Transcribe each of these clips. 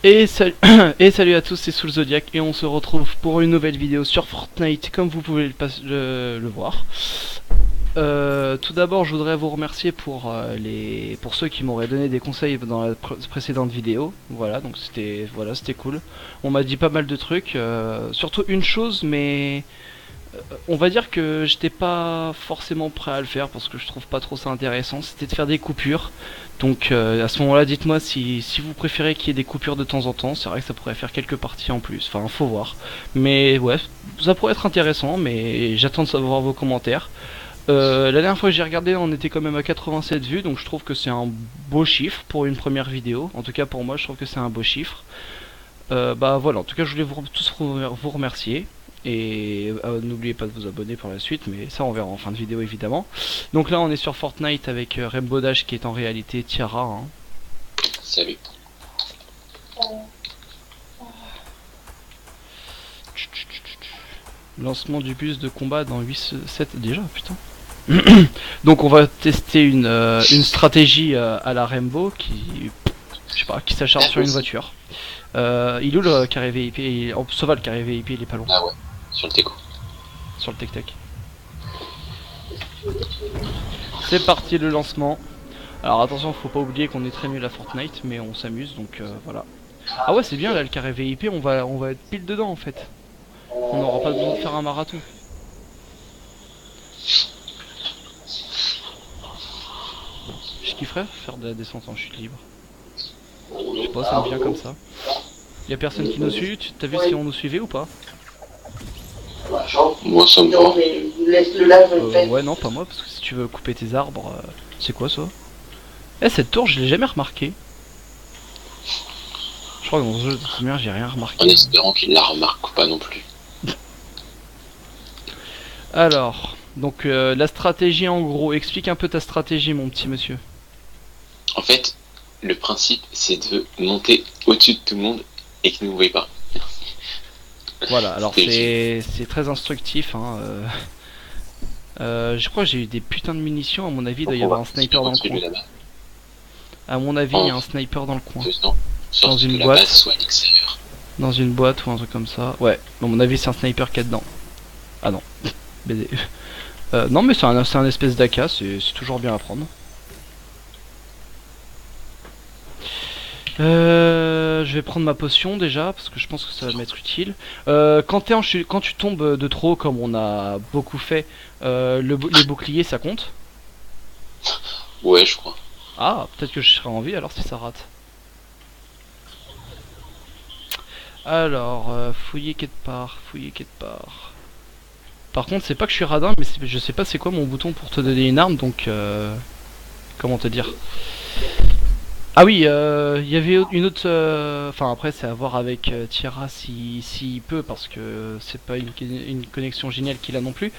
Et salut à tous, c'est Soul Zodiac et on se retrouve pour une nouvelle vidéo sur Fortnite comme vous pouvez le voir. Tout d'abord, je voudrais vous remercier pour ceux qui m'auraient donné des conseils dans la précédente vidéo. Voilà, donc c'était cool. On m'a dit pas mal de trucs, surtout une chose, mais on va dire que j'étais pas forcément prêt à le faire parce que je trouve pas trop ça intéressant. C'était de faire des coupures. Donc à ce moment-là, dites-moi si vous préférez qu'il y ait des coupures de temps en temps. C'est vrai que ça pourrait faire quelques parties en plus. Enfin, faut voir. Mais ouais, ça pourrait être intéressant. Mais j'attends de savoir vos commentaires. La dernière fois que j'ai regardé, on était quand même à 87 vues. Donc je trouve que c'est un beau chiffre pour une première vidéo. En tout cas pour moi, je trouve que c'est un beau chiffre. Bah voilà. En tout cas, je voulais tous vous remercier. Et n'oubliez pas de vous abonner pour la suite, mais ça on verra en fin de vidéo évidemment. Donc là on est sur Fortnite avec Rainbow Dash qui est en réalité Tiara. Hein. Salut. Lancement du bus de combat dans 8-7 déjà, putain. Donc on va tester une stratégie à la Rainbow qui, je sais pas, qui s'acharne sur une voiture. Il est où le carré VIP? Ça va, le carré VIP il est pas loin. Ah ouais, sur le Teco. Sur le tech-tech. C'est parti le lancement. Alors attention, faut pas oublier qu'on est très nul à Fortnite, mais on s'amuse donc voilà. Ah ouais, c'est bien là le carré VIP, on va être pile dedans en fait. On n'aura pas besoin de faire un marathon. Je kifferais faire de la descente en chute libre. Je sais pas, ça me vient comme ça. Y'a personne qui nous suit, t'as vu si on nous suivait ou pas? Moi ça me va. Ouais non, pas moi, parce que si tu veux couper tes arbres, c'est quoi ça? Eh, cette tour je l'ai jamais remarqué. Je crois que dans ce jeu de première j'ai rien remarqué. En espérant qu'il la remarque pas non plus. Alors, donc la stratégie en gros, explique un peu ta stratégie mon petit monsieur. En fait, le principe c'est de monter au-dessus de tout le monde et qu'il ne nous voie pas. Voilà, alors c'est très instructif. Hein, je crois que j'ai eu des putains de munitions, à mon avis il doit y avoir un sniper dans le coin. À mon avis il y a un sniper dans le coin. Dans une boîte. Dans une boîte ou un truc comme ça. Ouais, à mon avis c'est un sniper qui est dedans. Ah non, BD. Non mais c'est un espèce d'AK, c'est toujours bien à prendre. Je vais prendre ma potion déjà parce que je pense que ça va m'être utile. Quand tu tombes de trop, comme on a beaucoup fait, les boucliers ça compte? Ouais, je crois. Ah, peut-être que je serai en vie alors si ça rate. Alors, fouiller quelque part, fouiller quelque part. Par contre, c'est pas que je suis radin, mais je sais pas c'est quoi mon bouton pour te donner une arme, donc comment te dire. Ah oui, il y avait une autre... Enfin après c'est à voir avec Tiara s'il peut, parce que c'est pas une connexion géniale qu'il a non plus.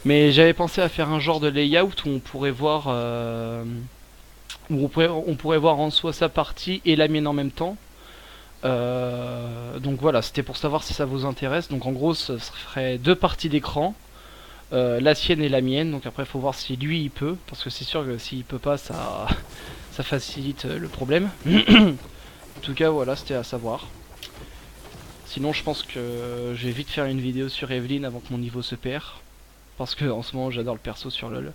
Mais j'avais pensé à faire un genre de layout où on pourrait voir... où on pourrait voir en soi sa partie et la mienne en même temps. Donc voilà, c'était pour savoir si ça vous intéresse. Donc en gros, ça ferait deux parties d'écran. La sienne et la mienne. Donc après, il faut voir si lui il peut. Parce que c'est sûr que s'il peut pas, ça facilite le problème. En tout cas, voilà, c'était à savoir. Sinon, je pense que je vais vite faire une vidéo sur Evelyn avant que mon niveau se perd. Parce que en ce moment, j'adore le perso sur LoL.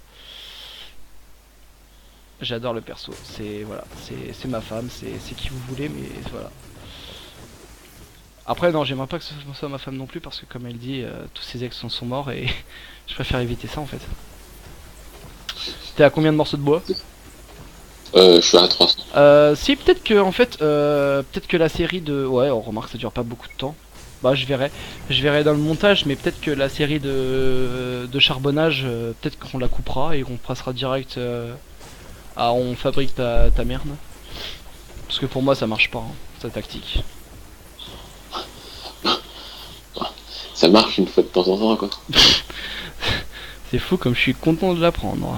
J'adore le perso. C'est voilà, c'est ma femme, c'est qui vous voulez, mais voilà. Après non, j'aimerais pas que ce soit ma femme non plus parce que comme elle dit, tous ses ex sont morts et je préfère éviter ça en fait. T'es à combien de morceaux de bois? Je suis à 300. Si peut-être que en fait, peut-être que la série de, ouais, on remarque que ça dure pas beaucoup de temps. Bah je verrai dans le montage, mais peut-être que la série de charbonnage, peut-être qu'on la coupera et qu'on passera direct à on fabrique ta merde. Parce que pour moi ça marche pas, hein, cette tactique. Ça marche une fois de temps en temps quoi. C'est fou comme je suis content de l'apprendre.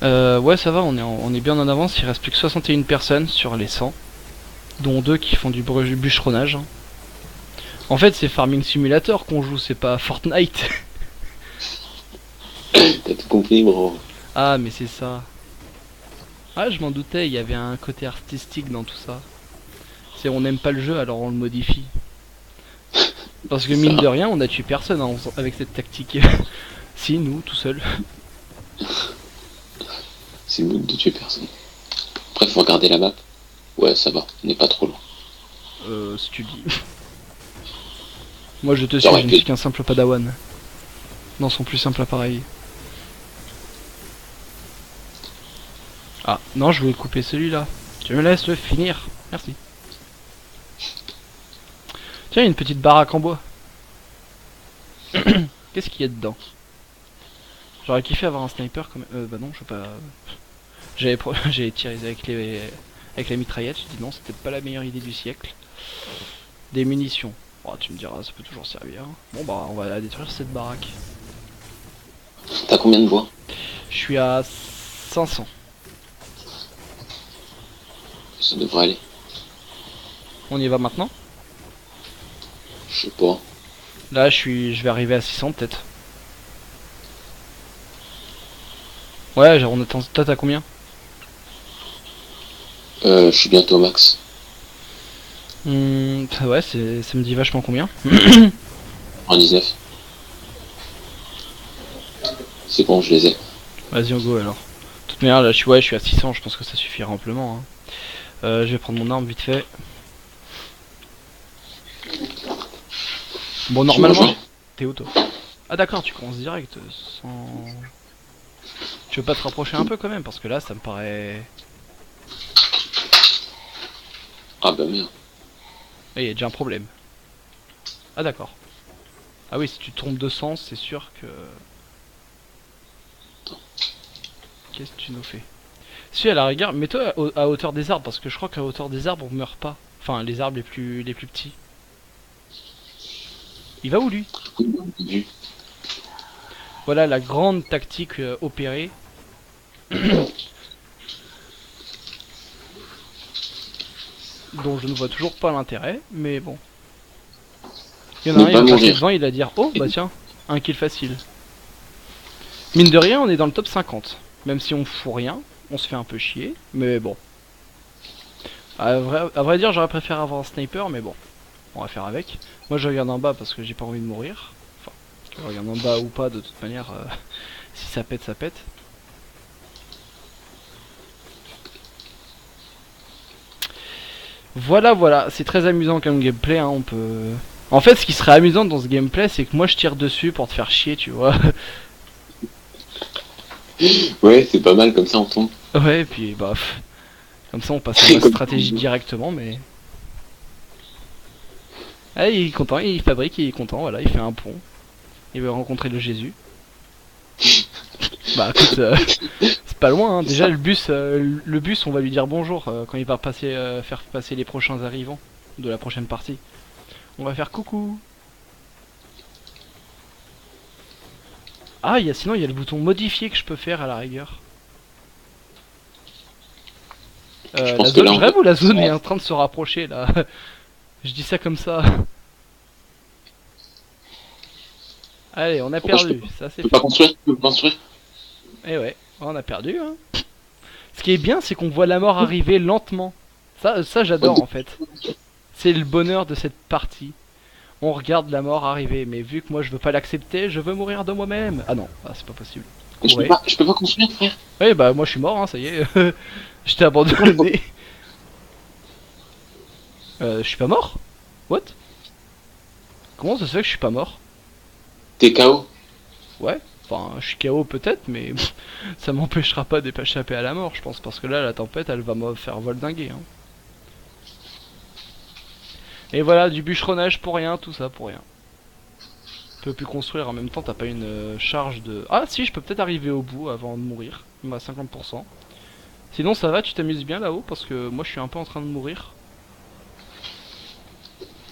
Ouais ça va, on est bien en avance, il reste plus que 61 personnes sur les 100. Dont 2 qui font du bûcheronnage. En fait c'est Farming Simulator qu'on joue, c'est pas Fortnite. T'as tout compris bro. Ah mais c'est ça. Ah je m'en doutais, il y avait un côté artistique dans tout ça. C'est on n'aime pas le jeu alors on le modifie. Parce que mine de rien on a tué personne hein, avec cette tactique. Si nous tout seul. C'est le but de tuer personne. Après faut regarder la map. Ouais ça va, on n'est pas trop loin. Si tu le dis. Moi je te suis, J'aurais je ne pu. suis qu'un simple padawan. Dans son plus simple appareil. Ah non je voulais couper celui-là. Tu me laisses le finir. Merci. Tiens une petite baraque en bois. Qu'est-ce qu'il y a dedans? J'aurais kiffé avoir un sniper comme... bah non je veux pas... J'avais tiré avec la mitraillette, j'ai dit non c'était pas la meilleure idée du siècle. Des munitions. Oh, tu me diras ça peut toujours servir. Bon bah on va détruire cette baraque. T'as combien de bois? Je suis à 500. Ça devrait aller. On y va maintenant? Je sais pas. Là je vais arriver à 600 peut-être. Ouais on attend. Toi t'as combien? Je suis bientôt au max. Ouais ça me dit vachement combien? En 19. C'est bon, je les ai. Vas-y on go alors. De toute manière là je suis à 600, je pense que ça suffira amplement. Hein. Je vais prendre mon arme vite fait. Bon normalement... T'es où toi? Ah d'accord tu commences direct sans... Tu veux pas te rapprocher un peu quand même? Parce que là ça me paraît... Ah bah merde. Ah, y a déjà un problème. Ah d'accord. Ah oui si tu te trompes de sens c'est sûr que... Qu'est-ce que tu nous fais? Si à la rigueur, mets-toi à hauteur des arbres parce que je crois qu'à hauteur des arbres on meurt pas. Enfin les arbres les plus petits. Il va où lui? Vu. Voilà la grande tactique opérée. Dont je ne vois toujours pas l'intérêt, mais bon. Il y en a un, il va passer devant, il va dire oh bah tiens, un kill facile. Mine de rien, on est dans le top 50. Même si on fout rien, on se fait un peu chier, mais bon. À vrai dire, j'aurais préféré avoir un sniper, mais bon, on va faire avec. Moi je regarde en bas parce que j'ai pas envie de mourir. Enfin, je regarde en bas ou pas, de toute manière, si ça pète, ça pète. Voilà, c'est très amusant comme gameplay, hein, on peut... En fait, ce qui serait amusant dans ce gameplay, c'est que moi je tire dessus pour te faire chier, tu vois. Ouais, c'est pas mal, comme ça on tombe. Ouais, et puis bah... Comme ça on passe à la stratégie directement, mais... Ah, il est content, il fabrique, il est content, voilà, il fait un pont. Il veut rencontrer le Jésus. Bah écoute, c'est pas loin, hein. Déjà le bus, on va lui dire bonjour quand il va passer, faire passer les prochains arrivants de la prochaine partie. On va faire coucou. Ah, sinon il y a le bouton modifier que je peux faire à la rigueur. La zone, je rêve ou la zone est en train de se rapprocher là? Je dis ça comme ça. Allez, on a perdu, ça c'est fait. Tu peux pas construire, tu peux pas construire. Eh ouais, on a perdu hein. Ce qui est bien, c'est qu'on voit la mort arriver lentement. Ça j'adore en fait. C'est le bonheur de cette partie. On regarde la mort arriver, mais vu que moi je veux pas l'accepter, je veux mourir de moi-même. Ah non, c'est pas possible. Je peux pas construire, frère. Ouais, bah moi je suis mort, hein, ça y est. Je t'ai abandonné. Je suis pas mort? What? Comment ça se fait que je suis pas mort? T'es KO. Ouais, enfin je suis KO peut-être, mais ça m'empêchera pas d'échapper à la mort, je pense, parce que là la tempête elle va me faire voldinguer. Hein. Et voilà, du bûcheronnage pour rien, tout ça pour rien. Tu peux plus construire en même temps, t'as pas une charge de... Ah si, je peux peut-être arriver au bout avant de mourir, il m'a 50%. Sinon ça va, tu t'amuses bien là-haut, parce que moi je suis un peu en train de mourir.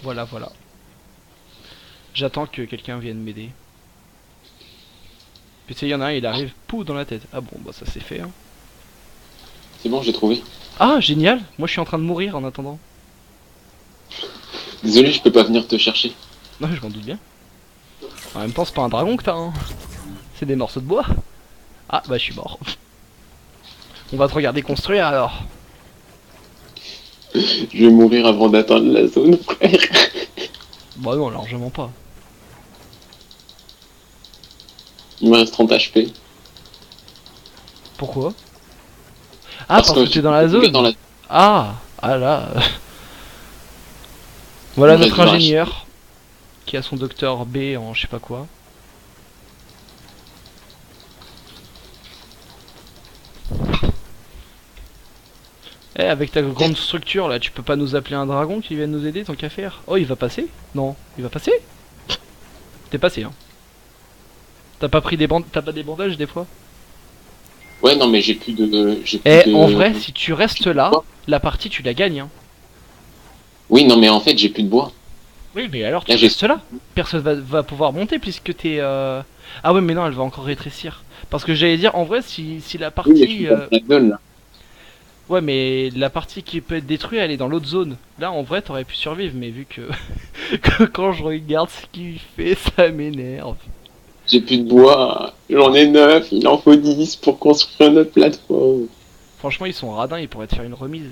Voilà. J'attends que quelqu'un vienne m'aider. Puis tu sais, il y en a un, il arrive, pou dans la tête. Ah bon, bah ça c'est fait. Hein. C'est bon, j'ai trouvé. Ah, génial. Moi je suis en train de mourir en attendant. Désolé, je peux pas venir te chercher. Non, je m'en doute bien. En même temps, c'est pas un dragon que t'as, hein. C'est des morceaux de bois. Ah, bah je suis mort. On va te regarder construire alors. Je vais mourir avant d'atteindre la zone, frère. Bah non, largement pas. Il me reste 30 HP. Pourquoi? Ah, parce que t'es dans la zone. Dans la... Ah, ah là. Voilà Il me notre reste 20 ingénieur qui a son docteur B en je sais pas quoi. Eh, avec ta grande structure là, tu peux pas nous appeler un dragon qui vienne nous aider tant qu'à faire? Oh, il va passer? Non, il va passer? T'es passé, hein. T'as pas pris des t'as pas des bandages des fois? Ouais, non, mais j'ai plus de... Eh, en vrai, si tu restes là, la partie tu la gagnes, hein. Oui, non, mais en fait, j'ai plus de bois. Oui, mais alors tu Là, j'ai... restes là. Personne va pouvoir monter puisque t'es... Ah ouais, mais non, elle va encore rétrécir. Parce que j'allais dire, en vrai, si la Oui, mais je suis partie... dans la zone, là. Ouais, mais la partie qui peut être détruite, elle est dans l'autre zone. Là, en vrai, t'aurais pu survivre, mais vu que... que quand je regarde ce qu'il fait, ça m'énerve. J'ai plus de bois. J'en ai 9, il en faut 10 pour construire notre plateforme. Franchement, ils sont radins, ils pourraient te faire une remise.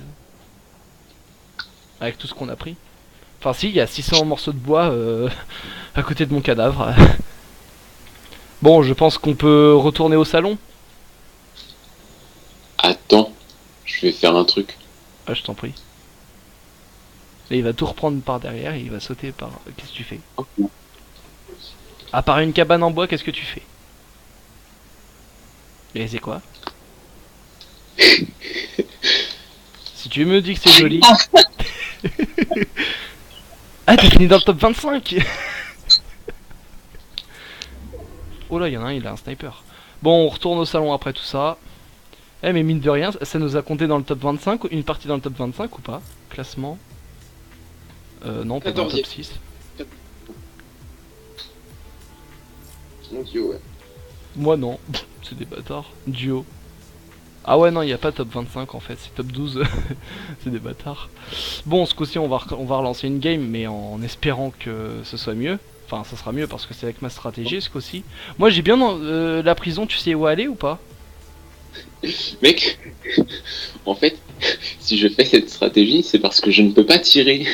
Avec tout ce qu'on a pris. Enfin si, il y a 600 morceaux de bois à côté de mon cadavre. Bon, je pense qu'on peut retourner au salon. Attends, je vais faire un truc. Ah, je t'en prie. Et il va tout reprendre par derrière et il va sauter par... Qu'est-ce que tu fais? À part une cabane en bois, qu'est-ce que tu fais? Et c'est quoi? Si tu me dis que c'est joli... Ah, t'as fini dans le top 25. Oh là, il y en a un, il a un sniper. Bon, on retourne au salon après tout ça. Eh, mais mine de rien, ça nous a compté dans le top 25, une partie dans le top 25 ou pas? Classement. Non, pas dans le top 6. Ouais. Moi non, c'est des bâtards. Duo. Ah ouais, non, il n'y a pas top 25 en fait, c'est top 12. C'est des bâtards. Bon, ce coup-ci, on va relancer une game, mais en espérant que ce soit mieux. Enfin, ça sera mieux parce que c'est avec ma stratégie ce coup-ci. Moi, j'ai bien la prison, tu sais où aller ou pas? Mec, en fait, si je fais cette stratégie, c'est parce que je ne peux pas tirer.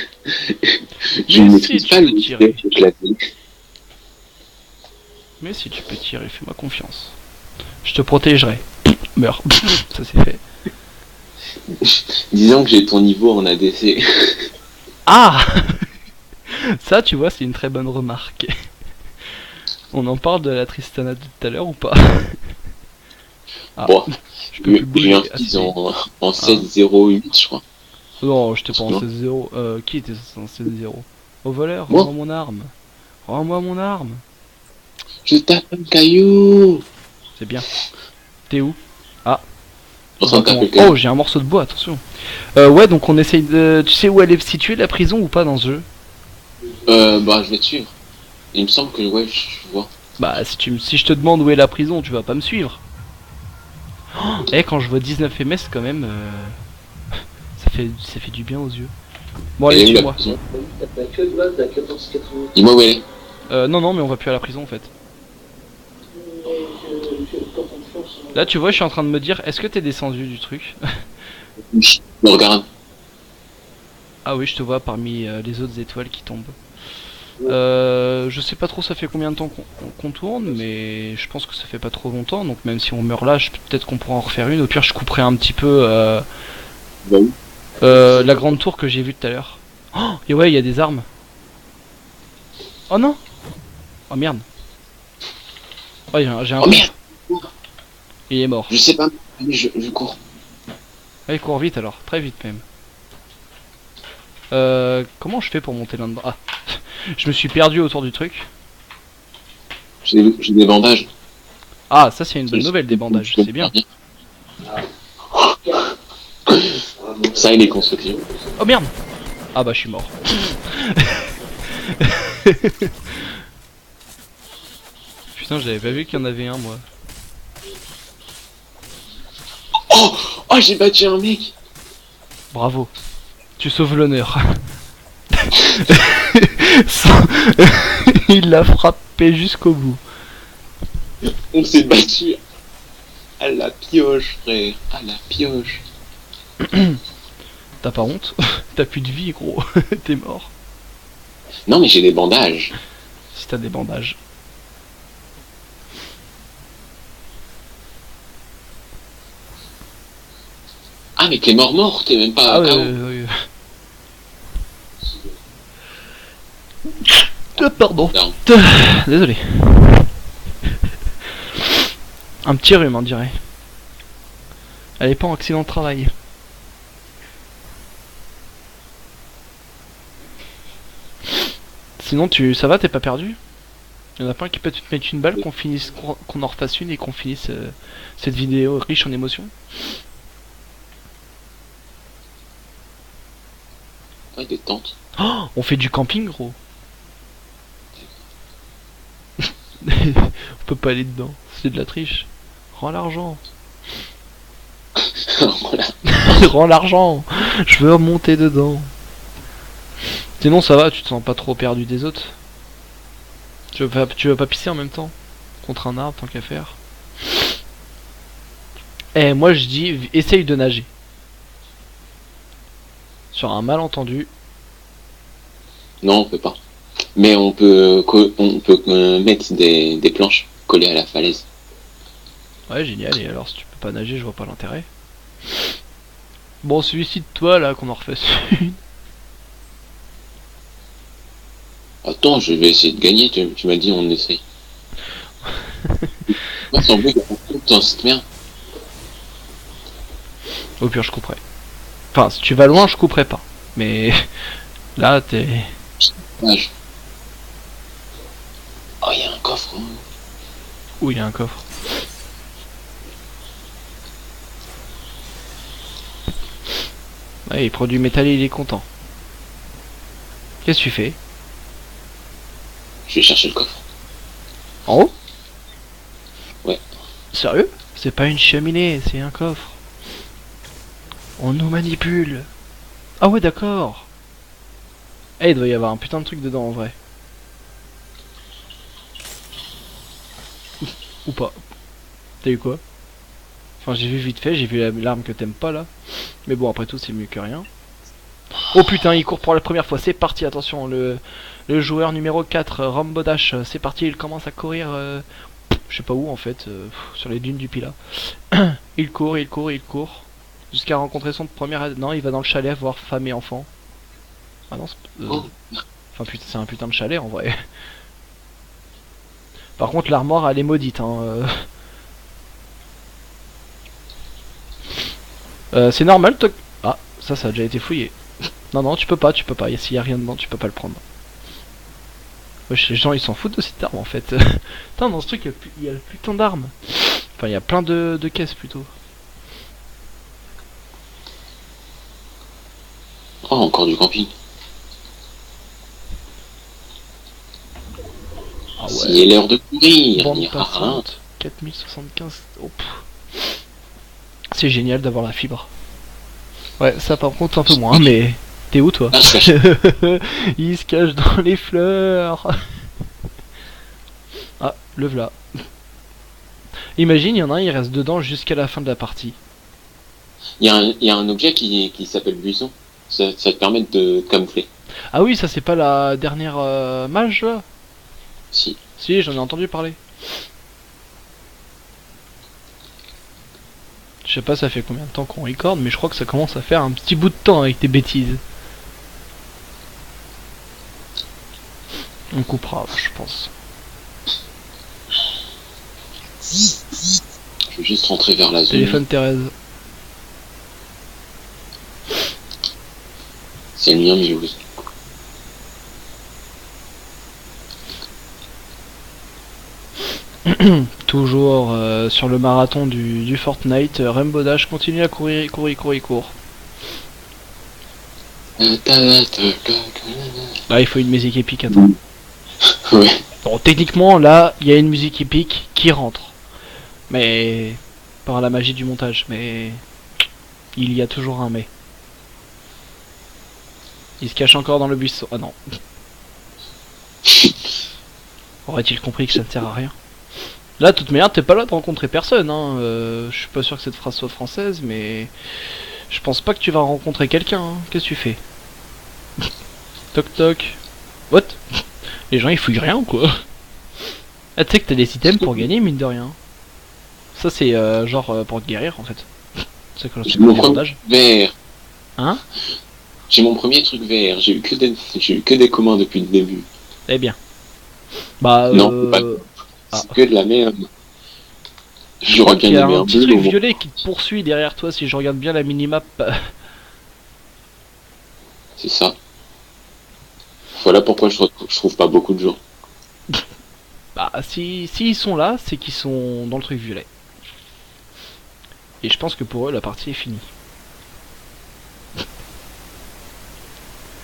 Je Mais ne si, maîtrise tu pas peux le tirer. clavier. Mais si tu peux tirer, fais-moi confiance. Je te protégerai. Meurs. Ça c'est fait. Disons que j'ai ton niveau en ADC. Ah. Ça, tu vois, c'est une très bonne remarque. On en parle de la Tristana de tout à l'heure ou pas? Ah, Bon, je peux plus j'ai un bouger fils assez. en 7-0-8, je crois. Non, je t'ai pas en Non. 16-0. Qui était en 16-0? Au voleur, Moi, rends-moi mon arme. Rends-moi mon arme. je tape un caillou. C'est bien. T'es où? Ah. En train de taper le caillou. Oh, j'ai un morceau de bois, attention. Ouais, donc on essaye de... Tu sais où elle est située, la prison, ou pas, dans ce jeu? Bah, je vais te suivre. Il me semble que, ouais, je vois. Bah, si je te demande où est la prison, tu vas pas me suivre. Oh, quand je vois 19 ms, quand même, ça fait du bien aux yeux. Bon, allez, Elle est où, la suis-moi. prison? Dis-moi où elle est. Non, non, mais on va plus à la prison, en fait. Là, tu vois, je suis en train de me dire, est-ce que t'es descendu du truc? Me regarde. Ah oui, je te vois parmi les autres étoiles qui tombent. Je sais pas trop ça fait combien de temps qu'on tourne, mais je pense que ça fait pas trop longtemps, donc même si on meurt là, peut-être qu'on pourra en refaire une. Au pire, je couperai un petit peu Bah oui. la grande tour que j'ai vue tout à l'heure. Oh, et ouais, il y a des armes. Oh non. Oh merde. Oh, j'ai un... Oh merde. Il est mort. Je sais pas, mais je cours. Allez, cours vite alors, très vite même. Comment je fais pour monter là-dedans? Ah, je me suis perdu autour du truc. J'ai des bandages. Ah, ça c'est une bonne nouvelle, des bandages, c'est bien. Ça, il est constructif. Oh merde. Ah bah je suis mort. Putain, j'avais pas vu qu'il y en avait un, moi. Oh, oh, j'ai battu un mec. Bravo. Tu sauves l'honneur. Il l'a frappé jusqu'au bout. On s'est battu à la pioche, frère. À la pioche. T'as pas honte? T'as plus de vie, gros. T'es mort. Non, mais j'ai des bandages. Si t'as des bandages. Ah, mais t'es mort, t'es même pas Ah ouais, KO. ouais, ouais. Pardon. Non. Désolé. Un petit rhume, on dirait. Elle est pas en accident de travail. Sinon, ça va, t'es pas perdu? Il y en a pas un qui peut te mettre une balle, qu'on en refasse une et qu'on finisse cette vidéo riche en émotions? Ouais, des tentes. Oh, on fait du camping, gros. On peut pas aller dedans, c'est de la triche. Rends l'argent. Voilà. Rends l'argent. Je veux remonter dedans. Sinon ça va, tu te sens pas trop perdu des autres. Tu veux pas pisser en même temps? Contre un arbre, tant qu'à faire. Eh, moi je dis, essaye de nager. Sur un malentendu. Non, on peut pas. Mais on peut mettre des planches collées à la falaise. Ouais, génial, et alors si tu peux pas nager, je vois pas l'intérêt. Bon, celui-ci de toi là, qu'on en refasse une. Attends, je vais essayer de gagner, tu m'as dit on essaye. Moi, sans bleu, il y a beaucoup dans cette merde. Au pire, je couperai. Enfin, si tu vas loin, je couperai pas. Mais là, t'es... Dommage. Oh, il y a un coffre. Hein. Où il y a un coffre? Ouais, il produit métal et il est content. Qu'est-ce que tu fais? Je vais chercher le coffre. En haut? Ouais. Sérieux? C'est pas une cheminée, c'est un coffre. On nous manipule. Ah ouais, d'accord. Eh, il doit y avoir un putain de truc dedans en vrai. Ou pas. T'as eu quoi? Enfin, j'ai vu vite fait, j'ai vu l'arme que t'aimes pas là. Mais bon, après tout, c'est mieux que rien. Oh putain, il court pour la première fois, c'est parti, attention, le joueur numéro 4, Rambo Dash, c'est parti, il commence à courir, je sais pas où en fait, sur les dunes du Pila. Il court, jusqu'à rencontrer son premier... Non, il va dans le chalet voir femme et enfant. Ah non, Oh. enfin putain, c'est un putain de chalet en vrai. Par contre, l'armoire, elle est maudite, hein. C'est normal, toi... Ah, ça a déjà été fouillé. Non, non, tu peux pas. S'il y a rien dedans, tu peux pas le prendre. Wesh, les gens ils s'en foutent de cette arme en fait. Putain, dans ce truc il y a plus tant d'armes. Enfin, il y a plein de caisses plutôt. Oh, encore du camping. Ah S'il est l'heure de courir. Bande Il y aura un. passante, 4075. Oh, c'est génial d'avoir la fibre. Ouais, ça par contre un peu moins, mais... T'es où toi? Ah, je cache. Il se cache dans les fleurs. Ah, le v'là. Imagine, il y en a un, il reste dedans jusqu'à la fin de la partie. Il y a un objet qui s'appelle buisson. Ça te permet de camoufler. Ah oui, ça c'est pas la dernière mage là? Si. Si, j'en ai entendu parler. Je sais pas ça fait combien de temps qu'on record, mais je crois que ça commence à faire un petit bout de temps avec tes bêtises. On coupera, je pense. Je vais juste rentrer vers la zone. Téléphone Thérèse. C'est le mien, Mulhouse. Toujours sur le marathon du Fortnite, Rainbow Dash continue à courir, il court. Là, il faut une musique épique, attends. Ouais. Bon, techniquement, là, il y a une musique épique qui rentre. Mais... par la magie du montage, mais... il y a toujours un mais. Il se cache encore dans le buisson. Ah non. Aurait-il compris que ça ne sert à rien? Là, de toute manière, t'es pas là de rencontrer personne, hein. Je suis pas sûr que cette phrase soit française, mais... Je pense pas que tu vas rencontrer quelqu'un, hein. Qu'est-ce que tu fais? Toc toc. What? Les gens ils fouillent rien ou quoi? Ah, tu sais que t'as des items pour gagner, mine de rien. Ça c'est genre pour te guérir en fait. C'est que J'ai c'est mon pas premier bandage. vert. Hein? J'ai mon premier truc vert. J'ai eu que des communs depuis le début. Eh bien. Bah Non, pas- ah. c'est que de la merde. Je J'aurais crois qu'il y bien a aimé un un petit bleu. truc au moins. violet qui te poursuit derrière toi si je regarde bien la minimap. C'est ça. Voilà pourquoi je trouve pas beaucoup de gens. Bah si ils sont là, c'est qu'ils sont dans le truc violet. Et je pense que pour eux la partie est finie.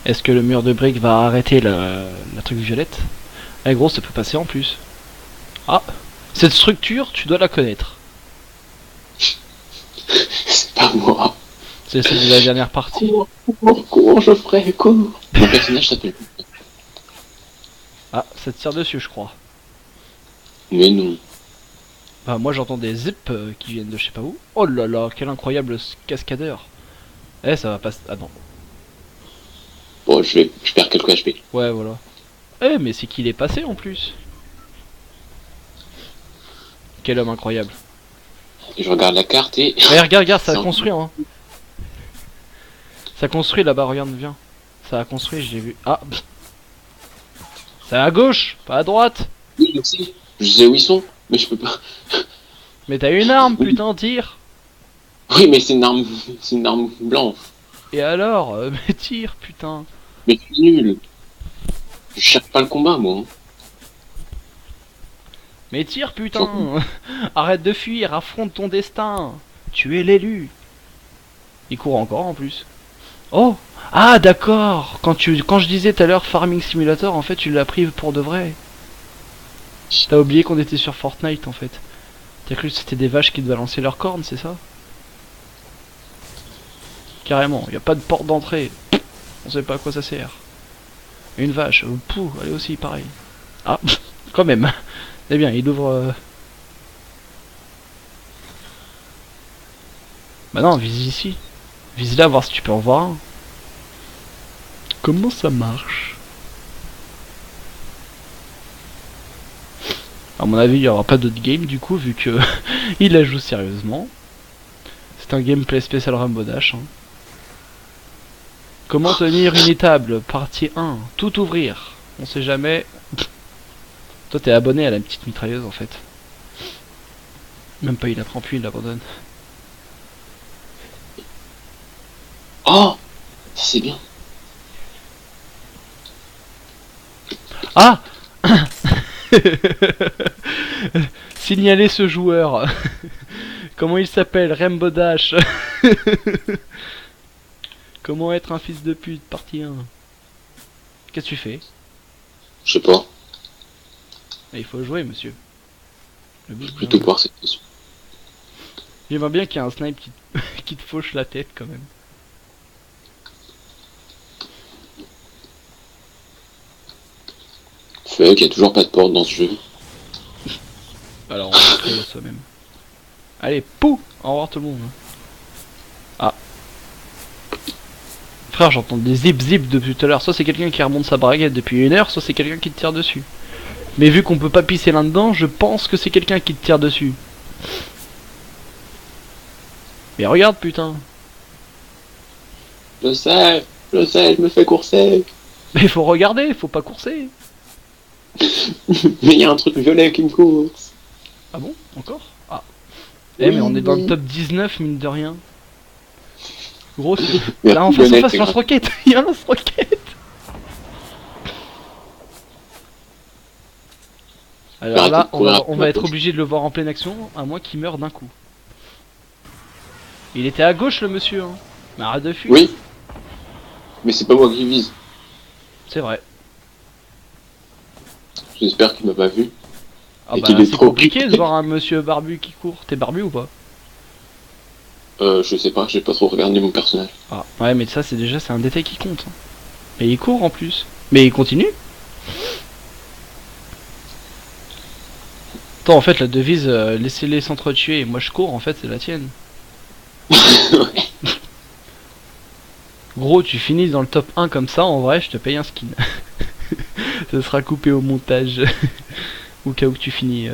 Est-ce que le mur de briques va arrêter la truc violette? Eh gros, ça peut passer en plus. Ah, cette structure, tu dois la connaître. C'est pas moi. C'est celle de la dernière partie. Cours, Geoffrey, cours. Mon personnage s'appelle. Ah, ça te tire dessus, je crois. Mais non. Bah moi j'entends des zips qui viennent de je sais pas où. Oh là là, quel incroyable cascadeur. Eh, ça va pas... Ah non. Bon, je perds quelques HP. Ouais, voilà. Eh, mais c'est qu'il est passé en plus. Quel homme incroyable. Et je regarde la carte et. Eh, regarde, ça a C'est un- construit, hein. Ça construit là-bas, regarde, viens. Ça a construit, j'ai vu. Ah. C'est à gauche, pas à droite. Oui, je sais. Je sais où ils sont, mais je peux pas. Mais t'as une arme, putain, tire. Oui, mais c'est une arme blanche. Et alors, mais tire, putain. Mais je suis nul. Je cherche pas le combat, moi. Hein. Mais tire, putain. Arrête de fuir, affronte ton destin. Tu es l'élu. Il court encore en plus. Oh. Ah d'accord. Quand je disais tout à l'heure Farming Simulator, en fait tu l'as pris pour de vrai. T'as oublié qu'on était sur Fortnite en fait. T'as cru que c'était des vaches qui devaient lancer leurs cornes, c'est ça? Carrément, y a pas de porte d'entrée. On sait pas à quoi ça sert. Une vache, pouh, elle est aussi pareil. Ah, quand même. Eh bien, il ouvre... Bah non, vise ici. Vise là, voir si tu peux en voir un. Comment ça marche? À mon avis, il n'y aura pas d'autre game du coup, vu que il la joue sérieusement. C'est un gameplay spécial Rainbow Dash. Hein. Comment tenir une étable? Partie 1. Tout ouvrir. On sait jamais. Toi, t'es abonné à la petite mitrailleuse en fait. Même pas, il la prend plus, il l'abandonne. Oh, ça c'est bien. Ah. Signaler ce joueur. Comment il s'appelle? Rainbow Dash. Comment être un fils de pute? Partie 1. Qu'est-ce que tu fais? Je sais pas. Il faut jouer, monsieur. Le but, Plutôt voir cette question. j'aimerais bien qu'il y ait un snipe qui te fauche la tête quand même. Fait qu'il y a toujours pas de porte dans ce jeu. Alors on va se créer soi-même. Allez, pou! Au revoir tout le monde. Ah. Frère, j'entends des zip depuis tout à l'heure. Soit c'est quelqu'un qui remonte sa braguette depuis 1 heure, soit c'est quelqu'un qui te tire dessus. Mais vu qu'on peut pas pisser là-dedans, je pense que c'est quelqu'un qui te tire dessus. Mais regarde, putain. Je sais, je me fais courser. Mais faut regarder, faut pas courser. Mais il y a un truc violet qui me course. Ah bon? Encore? Ah. Eh mais on est dans le top 19 mine de rien. Gros, là en face, lance-roquette. Il y a un lance-roquette. Alors là, on va être obligé de le voir en pleine action, à moins qu'il meure d'un coup. Il était à gauche le monsieur, hein. Mais arrête de fuir. Oui. Mais c'est pas moi qui vise. C'est vrai. J'espère qu'il m'a pas vu. Ah Et bah qu'il est c'est trop compliqué occupé. de voir un monsieur barbu qui court. T'es barbu ou pas? Je sais pas, j'ai pas trop regardé mon personnage. Ah ouais, mais ça c'est déjà c'est un détail qui compte. Hein. Mais il court en plus. Mais il continue. Attends, en fait la devise laissez-les s'entretuer et moi je cours, en fait c'est la tienne. Gros, tu finis dans le top 1 comme ça, en vrai, je te paye un skin. Ça sera coupé au montage. Au cas où tu finis.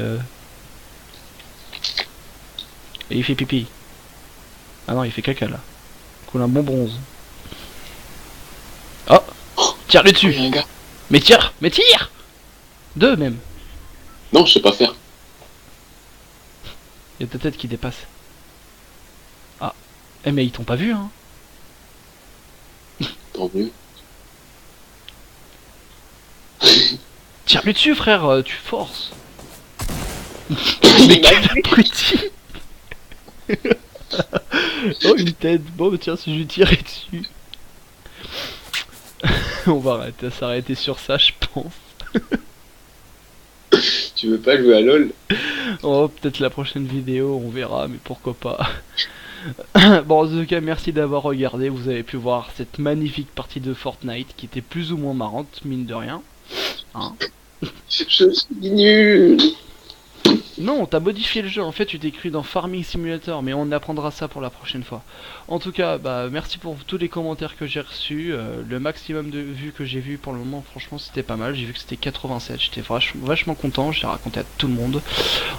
Et il fait pipi. Ah non, il fait caca là. Coule un bon bronze. Oh, tire-le Il y dessus. a un gars. Mais tire, mais tire. Deux même. Non, je sais pas faire. Il y a ta tête qui dépasse. Ah. Eh mais ils t'ont pas vu hein. Tant mieux. Tire-lui dessus frère, tu forces. Il m'a quel vu. abruti. Oh une tête. Bon tiens si je lui tirais dessus. On va s'arrêter sur ça je pense. Tu veux pas jouer à LoL? Oh peut-être la prochaine vidéo on verra mais pourquoi pas. Bon en tout cas merci d'avoir regardé. Vous avez pu voir cette magnifique partie de Fortnite qui était plus ou moins marrante mine de rien. Hein. Je suis nul. Non, t'as modifié le jeu, en fait tu t'es cru dans Farming Simulator, mais on apprendra ça pour la prochaine fois. En tout cas, bah merci pour tous les commentaires que j'ai reçus, le maximum de vues que j'ai vu pour le moment, franchement c'était pas mal, j'ai vu que c'était 87, j'étais vachement content, j'ai raconté à tout le monde.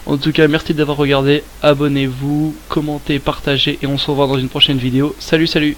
En tout cas, merci d'avoir regardé, abonnez-vous, commentez, partagez, et on se revoit dans une prochaine vidéo. Salut, salut!